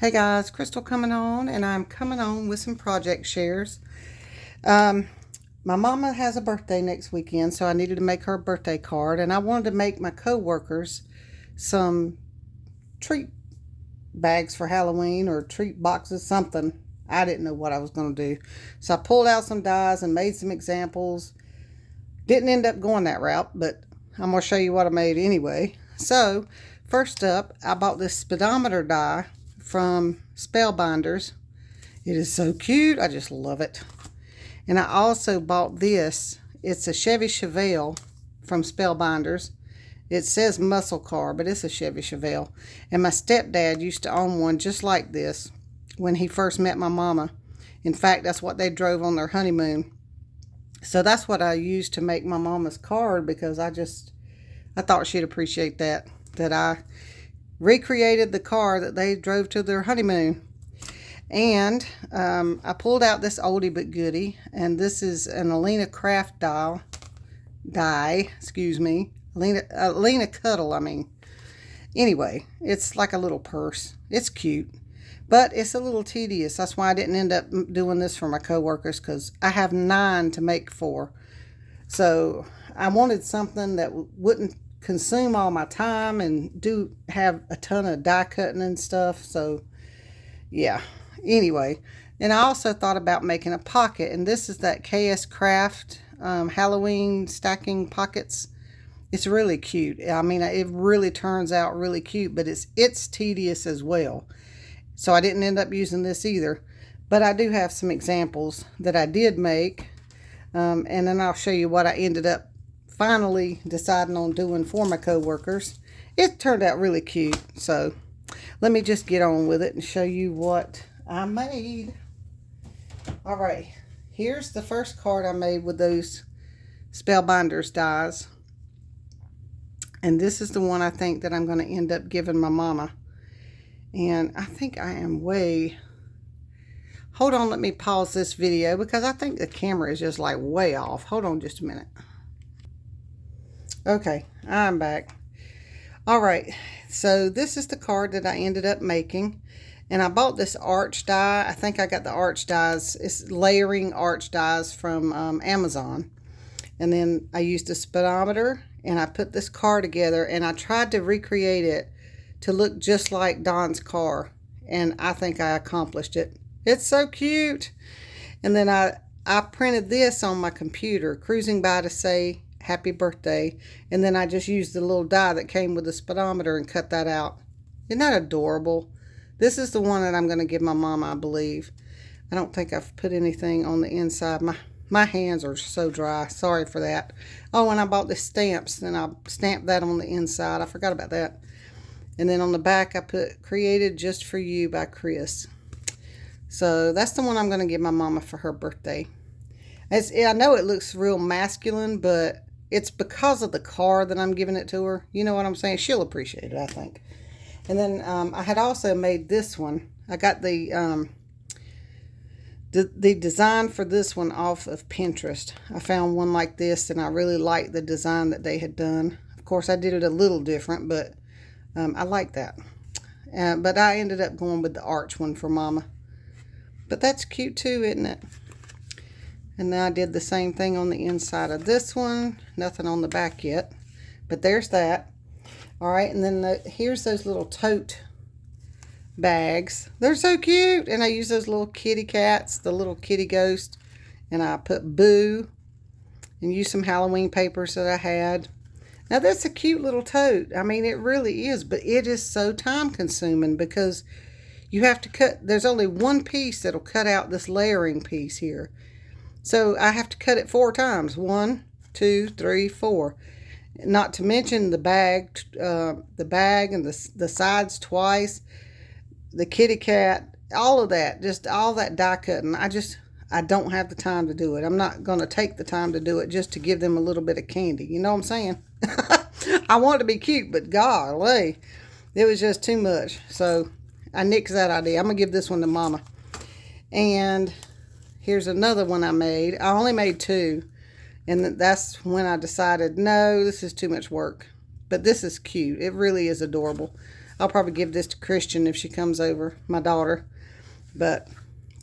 Hey guys, Crystal coming on, and I'm coming on with some project shares. Um, my mama has a birthday next weekend, so I needed to make her a birthday card, and I wanted to make my co-workers some treat bags for Halloween or treat boxes, something. I didn't know what I was going to do. So I pulled out some dies and made some examples. Didn't end up going that route, but I'm going to show you what I made anyway. So, first up, I bought this speedometer die from Spellbinders. It is so cute. I just love it. And I also bought this. It's a Chevy Chevelle from Spellbinders. It says muscle car, but it's a Chevy Chevelle. And my stepdad used to own one just like this when he first met my mama. In fact, that's what they drove on their honeymoon. So that's what I used to make my mama's card because I thought she'd appreciate that I recreated the car that they drove to their honeymoon. And I pulled out this oldie but goodie, and this is an Alina Craft die, excuse me, Alina Cuddle, I mean. Anyway, it's like a little purse. It's cute, but it's a little tedious. That's why I didn't end up doing this for my coworkers, because I have 9 to make for. So I wanted something that wouldn't consume all my time and do have a ton of die cutting and stuff. So yeah, anyway. And I also thought about making a pocket, and this is that KS Craft Halloween stacking pockets. It's really cute. I mean, it really turns out really cute, but it's tedious as well. So I didn't end up using this either. But I do have some examples that I did make. And then I'll show you what I ended up finally deciding on doing for my co-workers. It turned out really cute. So let me just get on with it and show you what I made. All right. Here's the first card I made with those Spellbinders dies. And this is the one I think that I'm going to end up giving my mama. And I think I am Hold on, let me pause this video because I think the camera is just like way off. Hold on just a minute. Okay, I'm back. All right, so this is the card that I ended up making. And I bought this arch die. I think I got the arch dies. It's layering arch dies from Amazon. And then I used a speedometer and I put this car together and I tried to recreate it to look just like Don's car. And I think I accomplished it. It's so cute. And then I printed this on my computer, cruising by to say happy birthday. And then I just used the little die that came with the speedometer and cut that out. Isn't that adorable? This is the one that I'm going to give my mama, I believe. I don't think I've put anything on the inside. My hands are so dry. Sorry for that. Oh, and I bought the stamps, and I stamped that on the inside. I forgot about that. And then on the back, I put Created Just For You by Chris. So that's the one I'm going to give my mama for her birthday. I know it looks real masculine, but it's because of the car that I'm giving it to her. You know what I'm saying? She'll appreciate it, I think. And then I had also made this one. I got the design for this one off of Pinterest. I found one like this, and I really liked the design that they had done. Of course, I did it a little different, but I like that. But I ended up going with the arch one for Mama. But that's cute too, isn't it? And then I did the same thing on the inside of this one. Nothing on the back yet. But there's that. All right, and then here's those little tote bags. They're so cute. And I use those little kitty cats, the little kitty ghost. And I put Boo and used some Halloween papers that I had. Now, that's a cute little tote. I mean, it really is. But it is so time consuming because you have to cut. There's only one piece that'll cut out this layering piece here. So I have to cut it 4 times. 1, 2, 3, 4. Not to mention the bag and the sides twice, the kitty cat, all of that, just all that die cutting. I don't have the time to do it. I'm not going to take the time to do it just to give them a little bit of candy. You know what I'm saying? I want it to be cute, but golly, it was just too much. So I nixed that idea. I'm going to give this one to Mama. And here's another one I made. I only made 2. And that's when I decided, no, this is too much work. But this is cute. It really is adorable. I'll probably give this to Christian if she comes over, my daughter. But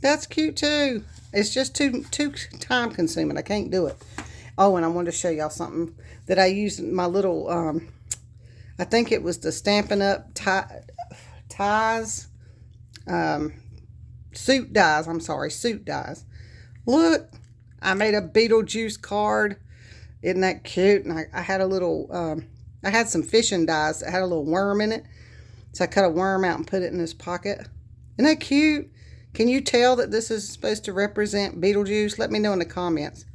that's cute too. It's just too time consuming. I can't do it. Oh, and I wanted to show y'all something that I used my little, I think it was the Stampin' Up! Ties, suit dies. I'm sorry, suit dies. Look, I made a Beetlejuice card. Isn't that cute? And I had a little, I had some fishing dies that had a little worm in it. So I cut a worm out and put it in his pocket. Isn't that cute? Can you tell that this is supposed to represent Beetlejuice? Let me know in the comments.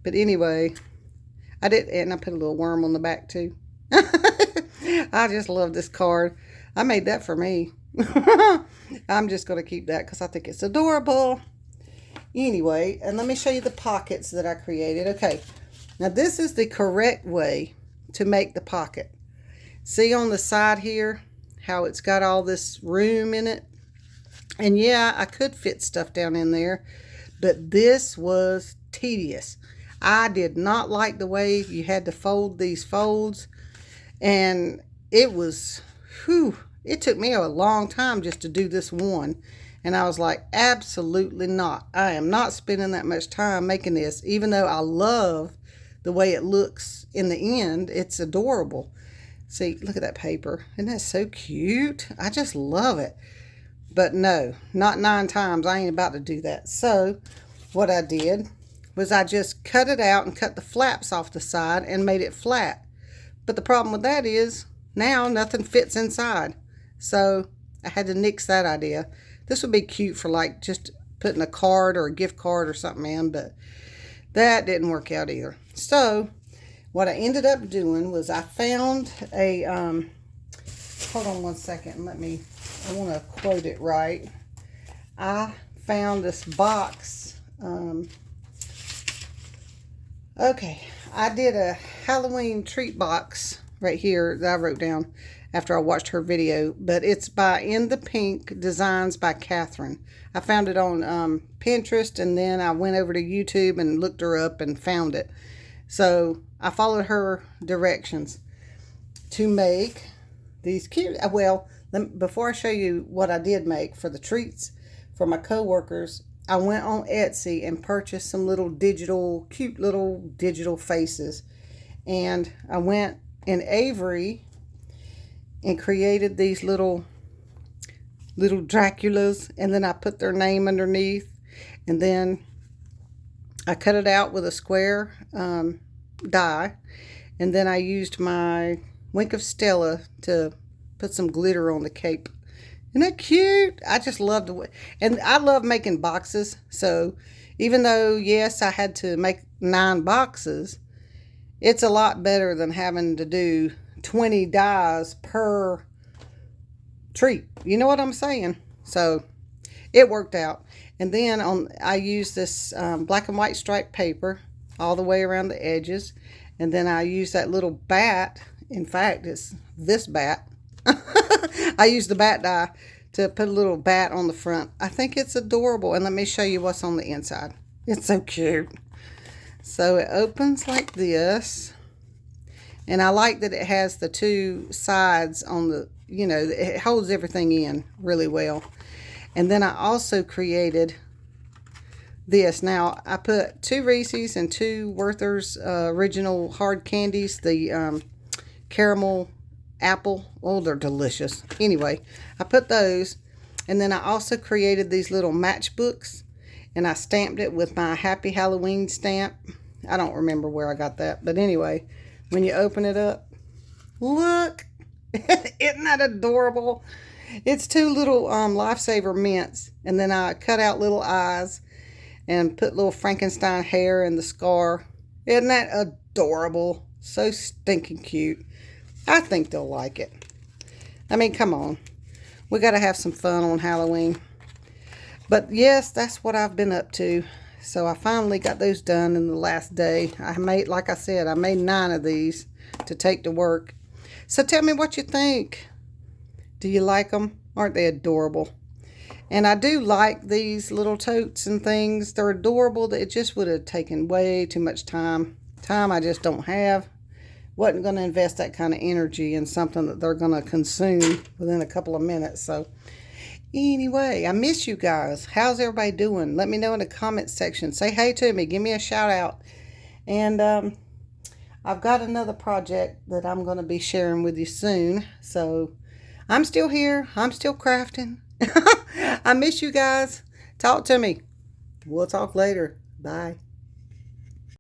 But anyway, I did, and I put a little worm on the back too. I just love this card. I made that for me. I'm just going to keep that because I think it's adorable. Anyway, and let me show you the pockets that I created. Okay, now this is the correct way to make the pocket. See on the side here how it's got all this room in it? And yeah, I could fit stuff down in there, but this was tedious. I did not like the way you had to fold these folds, and it was, it took me a long time just to do this one. And I was like, absolutely not. I am not spending that much time making this, even though I love the way it looks in the end. It's adorable. See, look at that paper. Isn't that so cute? I just love it. But no, not 9 times. I ain't about to do that. So what I did was I just cut it out and cut the flaps off the side and made it flat. But the problem with that is now nothing fits inside. So I had to nix that idea. This would be cute for like just putting a card or a gift card or something in, but that didn't work out either. So what I ended up doing was I found a, hold on one second, I want to quote it right. I found this box. Okay, I did a Halloween treat box right here that I wrote down after I watched her video, but it's by In the Pink, Designs by Catherine. I found it on Pinterest, and then I went over to YouTube and looked her up and found it. So I followed her directions to make these cute, well, before I show you what I did make for the treats for my co-workers, I went on Etsy and purchased some little cute little digital faces. And I went in Avery and created these little Draculas, and then I put their name underneath, and then I cut it out with a square die, and then I used my Wink of Stella to put some glitter on the cape. Isn't that cute? I just love the way, and I love making boxes. So even though, yes, I had to make 9 boxes, it's a lot better than having to do 20 dies per treat. You know what I'm saying? So it worked out. And then I used this black and white striped paper all the way around the edges. And then I used that little bat. In fact, it's this bat. I used the bat die to put a little bat on the front. I think it's adorable. And let me show you what's on the inside. It's so cute. So it opens like this. And I like that it has the 2 sides on the, it holds everything in really well. And then I also created this. Now, I put 2 Reese's and 2 Werther's original hard candies, the caramel apple. Oh, they're delicious. Anyway, I put those. And then I also created these little matchbooks. And I stamped it with my Happy Halloween stamp. I don't remember where I got that. But anyway, when you open it up, look. Isn't that adorable? It's 2 little Lifesaver mints. And then I cut out little eyes and put little Frankenstein hair in the scar. Isn't that adorable? So stinking cute. I think they'll like it. I mean, come on. We got to have some fun on Halloween. But yes, that's what I've been up to. So I finally got those done in the last day. Like I said, I made 9 of these to take to work. So tell me what you think. Do you like them? Aren't they adorable? And I do like these little totes and things. They're adorable. It just would have taken way too much time. Time I just don't have. wasn't going to invest that kind of energy in something that they're going to consume within a couple of minutes. So anyway, I miss you guys. How's everybody doing? Let me know in the comments section. Say hey to me. Give me a shout out. And I've got another project that I'm going to be sharing with you soon. So I'm still here. I'm still crafting. I miss you guys. Talk to me. We'll talk later. Bye.